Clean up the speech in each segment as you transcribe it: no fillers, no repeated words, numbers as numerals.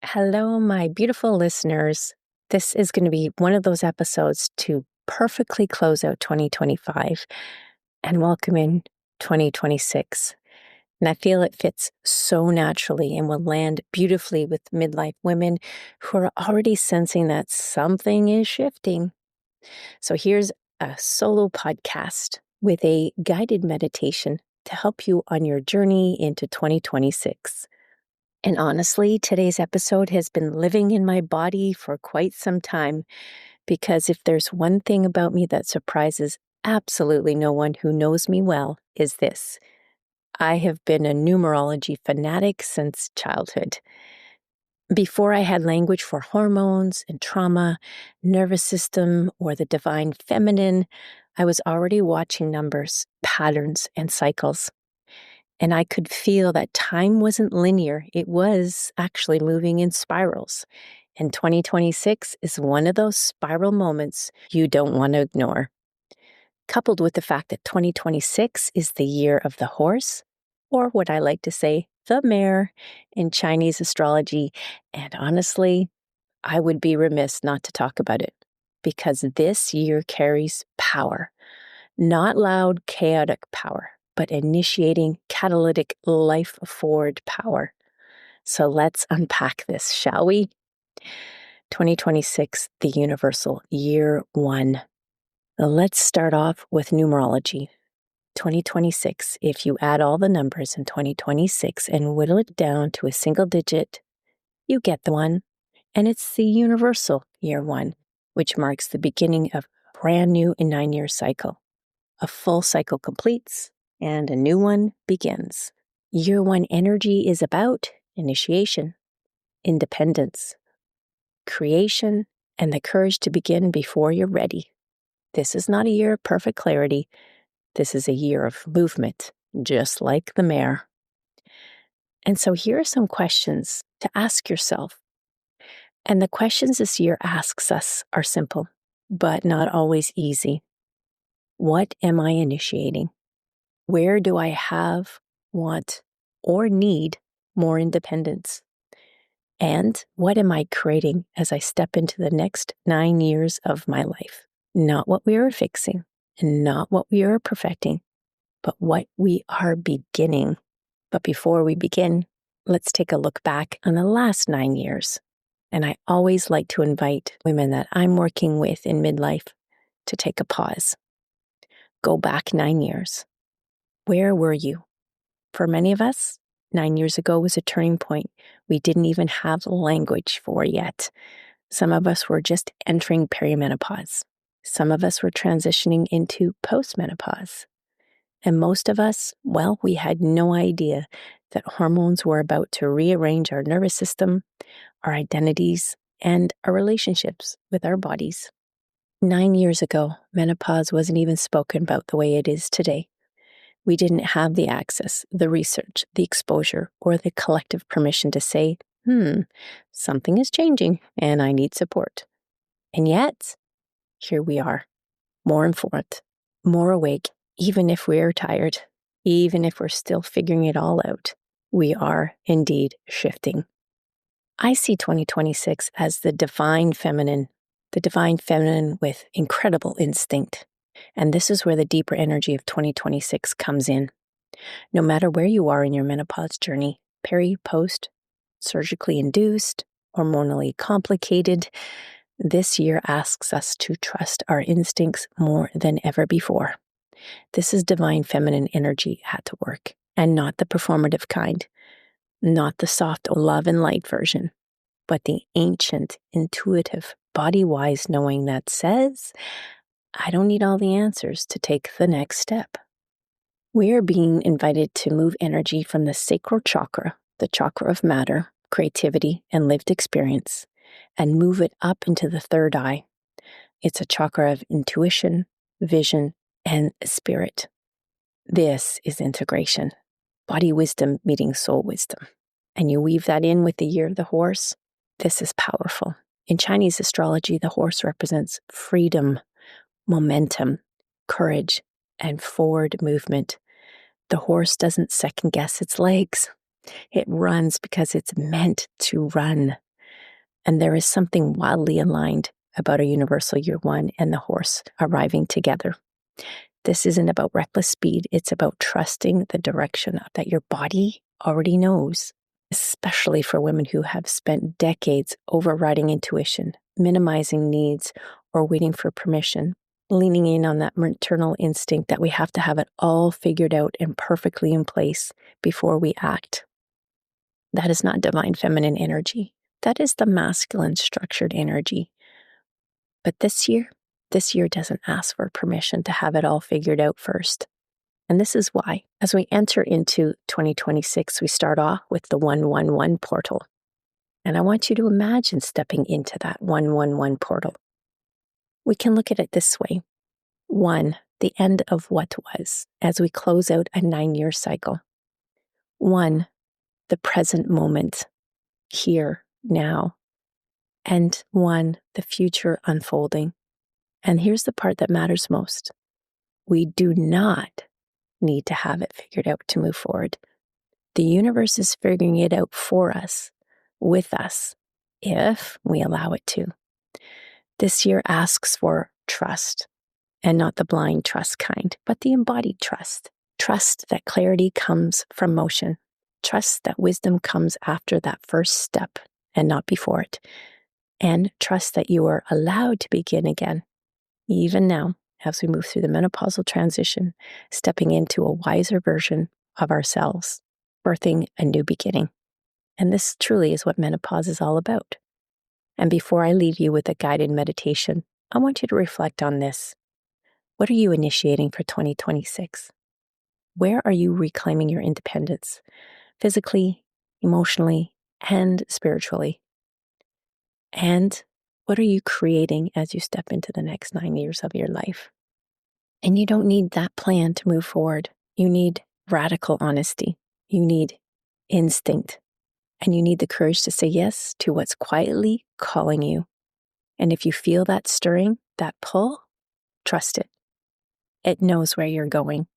Hello, my beautiful listeners. This is going to be one of those episodes to perfectly close out 2025 and welcome in 2026. And I feel it fits so naturally and will land beautifully with midlife women who are already sensing that something is shifting. So here's a solo podcast with a guided meditation to help you on your journey into 2026. And honestly, today's episode has been living in my body for quite some time because if there's one thing about me that surprises absolutely no one who knows me well, is this. I have been a numerology fanatic since childhood. Before I had language for hormones and trauma, nervous system, or the divine feminine, I was already watching numbers, patterns, and cycles. And I could feel that time wasn't linear. It was actually moving in spirals. And 2026 is one of those spiral moments you don't want to ignore. Coupled with the fact that 2026 is the year of the horse, or what I like to say, the mare in Chinese astrology. And honestly, I would be remiss not to talk about it because this year carries power, not loud, chaotic power, but initiating catalytic life forward power. So let's unpack this, shall we? 2026, the universal year one. Let's start off with numerology. 2026, if you add all the numbers in 2026 and whittle it down to a single digit, you get the one. And it's the universal year one, which marks the beginning of a brand new 9-year cycle. A full cycle completes and a new one begins. Year one energy is about initiation, independence, creation, and the courage to begin before you're ready. This is not a year of perfect clarity. This is a year of movement, just like the mare. And so here are some questions to ask yourself. And the questions this year asks us are simple, but not always easy. What am I initiating? Where do I have, want, or need more independence? And what am I creating as I step into the next 9 years of my life? Not what we are fixing and not what we are perfecting, but what we are beginning. But before we begin, let's take a look back on the last 9 years. And I always like to invite women that I'm working with in midlife to take a pause. Go back 9 years. Where were you? For many of us, 9 years ago was a turning point we didn't even have language for yet. Some of us were just entering perimenopause. Some of us were transitioning into postmenopause. And most of us, well, we had no idea that hormones were about to rearrange our nervous system, our identities, and our relationships with our bodies. 9 years ago, menopause wasn't even spoken about the way it is today. We didn't have the access, the research, the exposure, or the collective permission to say, something is changing and I need support. And yet, here we are, more informed, more awake, even if we're tired, even if we're still figuring it all out. We are indeed shifting. I see 2026 as the divine feminine with incredible instinct. And this is where the deeper energy of 2026 comes in. No matter where you are in your menopause journey, peri, post, surgically induced, hormonally complicated, this year asks us to trust our instincts more than ever before. This is divine feminine energy at work, and not the performative kind, not the soft love and light version, but the ancient, intuitive, body-wise knowing that says, I don't need all the answers to take the next step. We are being invited to move energy from the sacral chakra, the chakra of matter, creativity, and lived experience, and move it up into the third eye. It's a chakra of intuition, vision, and spirit. This is integration, body wisdom meeting soul wisdom. And you weave that in with the year of the horse. This is powerful. In Chinese astrology, the horse represents freedom, momentum, courage, and forward movement. The horse doesn't second guess its legs. It runs because it's meant to run. And there is something wildly aligned about a universal year one and the horse arriving together. This isn't about reckless speed. It's about trusting the direction that your body already knows, especially for women who have spent decades overriding intuition, minimizing needs, or waiting for permission, leaning in on that maternal instinct that we have to have it all figured out and perfectly in place before we act. That is not divine feminine energy. That is the masculine structured energy. But this year doesn't ask for permission to have it all figured out first. And this is why, as we enter into 2026, we start off with the 111 portal. And I want you to imagine stepping into that 111 portal. We can look at it this way. 1, the end of what was, as we close out a 9-year cycle. 1, the present moment, here, now. And 1, the future unfolding. And here's the part that matters most. We do not need to have it figured out to move forward. The universe is figuring it out for us, with us, if we allow it to. This year asks for trust, and not the blind trust kind, but the embodied trust. Trust that clarity comes from motion. Trust that wisdom comes after that first step and not before it. And trust that you are allowed to begin again, even now, as we move through the menopausal transition, stepping into a wiser version of ourselves, birthing a new beginning. And this truly is what menopause is all about. And before I leave you with a guided meditation, I want you to reflect on this. What are you initiating for 2026? Where are you reclaiming your independence, physically, emotionally, and spiritually? And what are you creating as you step into the next 9 years of your life? And you don't need that plan to move forward. You need radical honesty. You need instinct. And you need the courage to say yes to what's quietly calling you. And if you feel that stirring, that pull, trust it. It knows where you're going.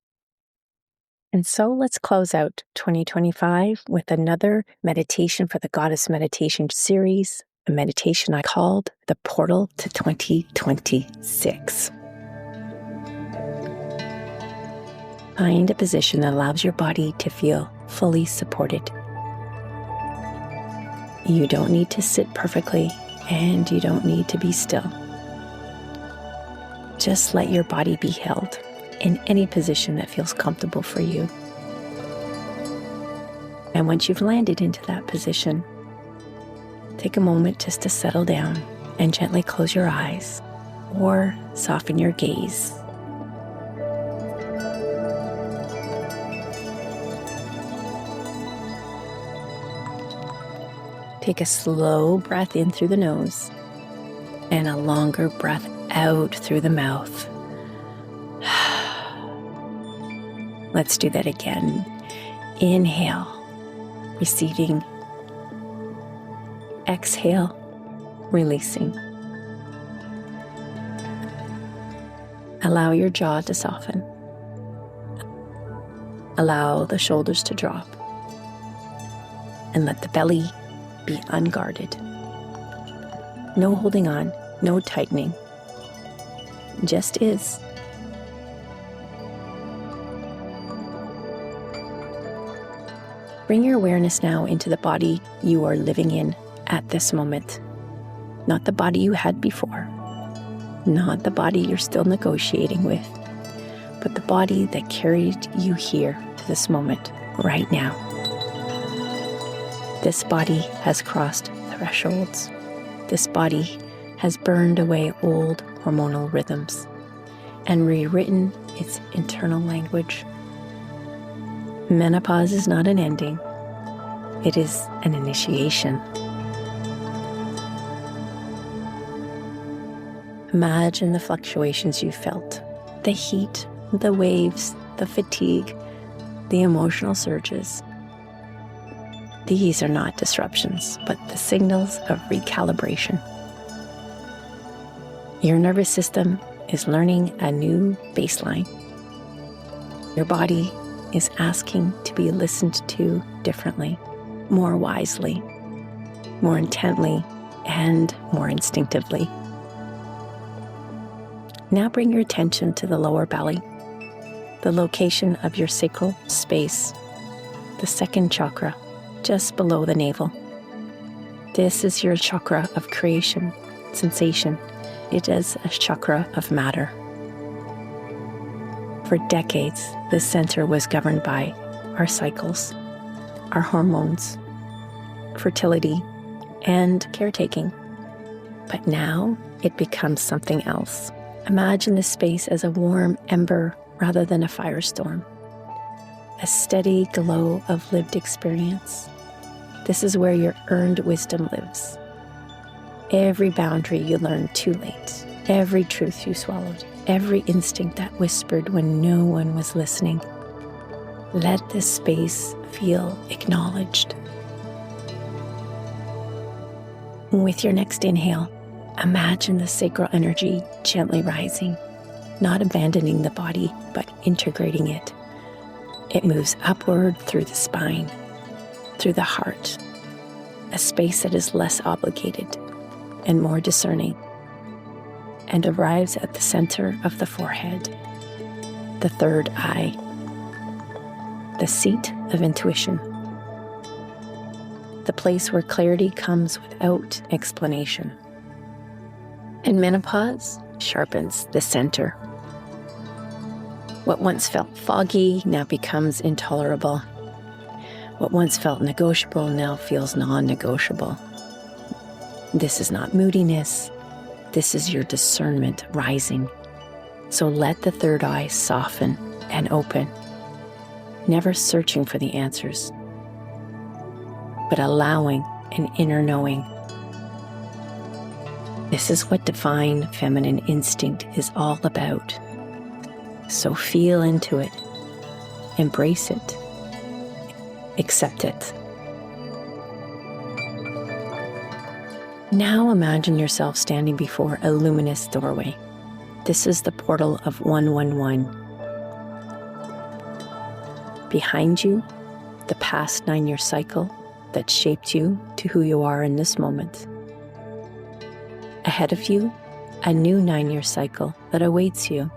And so let's close out 2025 with another meditation for the Goddess Meditation series, a meditation I called The Portal to 2026. Find a position that allows your body to feel fully supported. You don't need to sit perfectly, and you don't need to be still. Just let your body be held in any position that feels comfortable for you. And once you've landed into that position, take a moment just to settle down and gently close your eyes or soften your gaze. Take a slow breath in through the nose and a longer breath out through the mouth. Let's do that again. Inhale, receiving. Exhale, releasing. Allow your jaw to soften. Allow the shoulders to drop. And let the belly be unguarded. No holding on, no tightening. Just is. Bring your awareness now into the body you are living in at this moment. Not the body you had before. Not the body you're still negotiating with. But the body that carried you here to this moment, right now. This body has crossed thresholds. This body has burned away old hormonal rhythms and rewritten its internal language. Menopause is not an ending. It is an initiation. Imagine the fluctuations you felt, the heat, the waves, the fatigue, the emotional surges. These are not disruptions, but the signals of recalibration. Your nervous system is learning a new baseline. Your body is asking to be listened to differently, more wisely, more intently, and more instinctively. Now bring your attention to the lower belly, the location of your sacral space, the second chakra, just below the navel. This is your chakra of creation, sensation. It is a chakra of matter. For decades, this center was governed by our cycles, our hormones, fertility, and caretaking. But now it becomes something else. Imagine this space as a warm ember rather than a firestorm, a steady glow of lived experience. This is where your earned wisdom lives. Every boundary you learned too late, every truth you swallowed, every instinct that whispered when no one was listening. Let this space feel acknowledged. With your next inhale, imagine the sacral energy gently rising, not abandoning the body, but integrating it. It moves upward through the spine, through the heart, a space that is less obligated and more discerning, and arrives at the center of the forehead, the third eye, the seat of intuition, the place where clarity comes without explanation. And menopause sharpens the center. What once felt foggy now becomes intolerable. What once felt negotiable now feels non-negotiable. This is not moodiness. This is your discernment rising. So let the third eye soften and open, never searching for the answers, but allowing an inner knowing. This is what divine feminine instinct is all about. So feel into it, embrace it, accept it. Now imagine yourself standing before a luminous doorway. This is the portal of 111. Behind you, the past 9-year cycle that shaped you to who you are in this moment. Ahead of you, a new 9-year cycle that awaits you.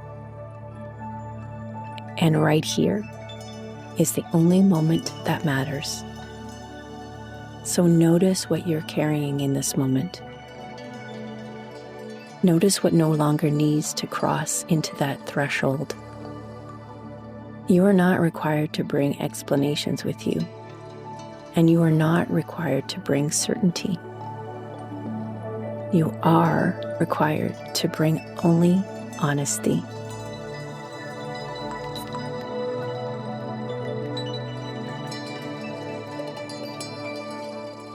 And right here is the only moment that matters. So notice what you're carrying in this moment. Notice what no longer needs to cross into that threshold. You are not required to bring explanations with you, and you are not required to bring certainty. You are required to bring only honesty.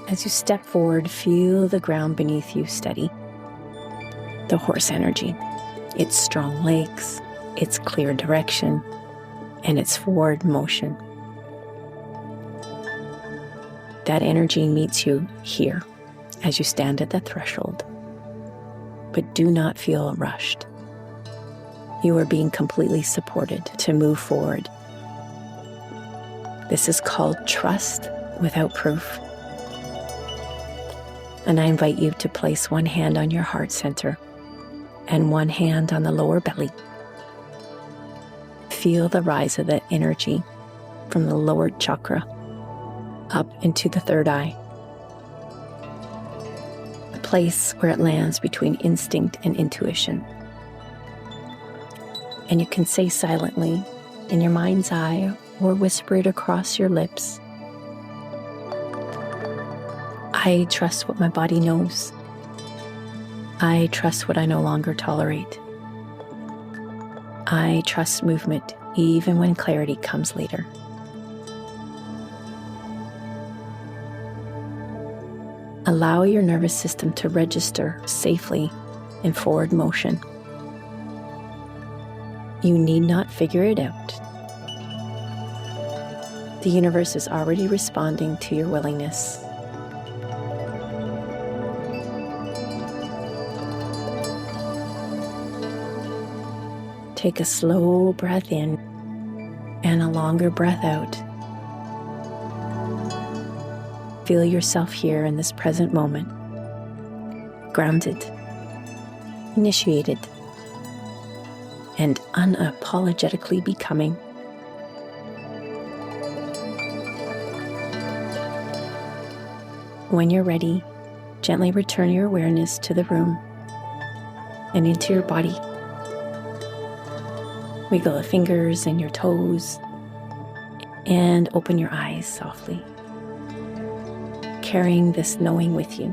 As you step forward, feel the ground beneath you steady. The horse energy, its strong legs, its clear direction, and its forward motion. That energy meets you here as you stand at the threshold. But do not feel rushed. You are being completely supported to move forward. This is called trust without proof. And I invite you to place one hand on your heart center and one hand on the lower belly. Feel the rise of that energy from the lower chakra up into the third eye, a place where it lands between instinct and intuition. And you can say silently in your mind's eye or whisper it across your lips, I trust what my body knows. I trust what I no longer tolerate. I trust movement even when clarity comes later. Allow your nervous system to register safely in forward motion. You need not figure it out. The universe is already responding to your willingness. Take a slow breath in and a longer breath out. Feel yourself here in this present moment. grounded, initiated, and unapologetically becoming. When you're ready, gently return your awareness to the room and into your body. Wiggle the fingers and your toes and open your eyes softly, carrying this knowing with you.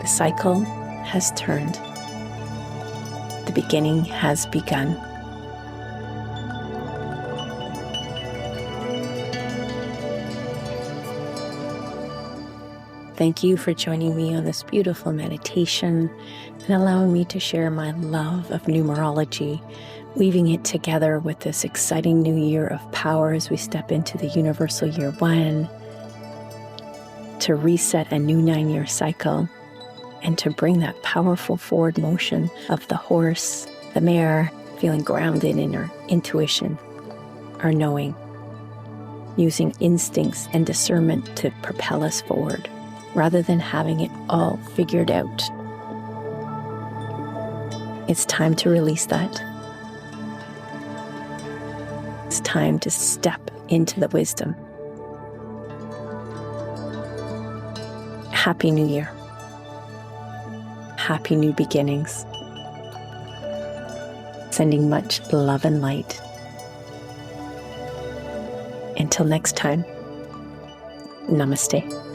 The cycle has turned. The beginning has begun. Thank you for joining me on this beautiful meditation and allowing me to share my love of numerology, weaving it together with this exciting new year of power as we step into the universal year 1, to reset a new 9-year cycle, and to bring that powerful forward motion of the horse, the mare, feeling grounded in our intuition, our knowing, using instincts and discernment to propel us forward, rather than having it all figured out. It's time to release that. It's time to step into the wisdom. Happy New Year. Happy new beginnings. Sending much love and light. Until next time, namaste.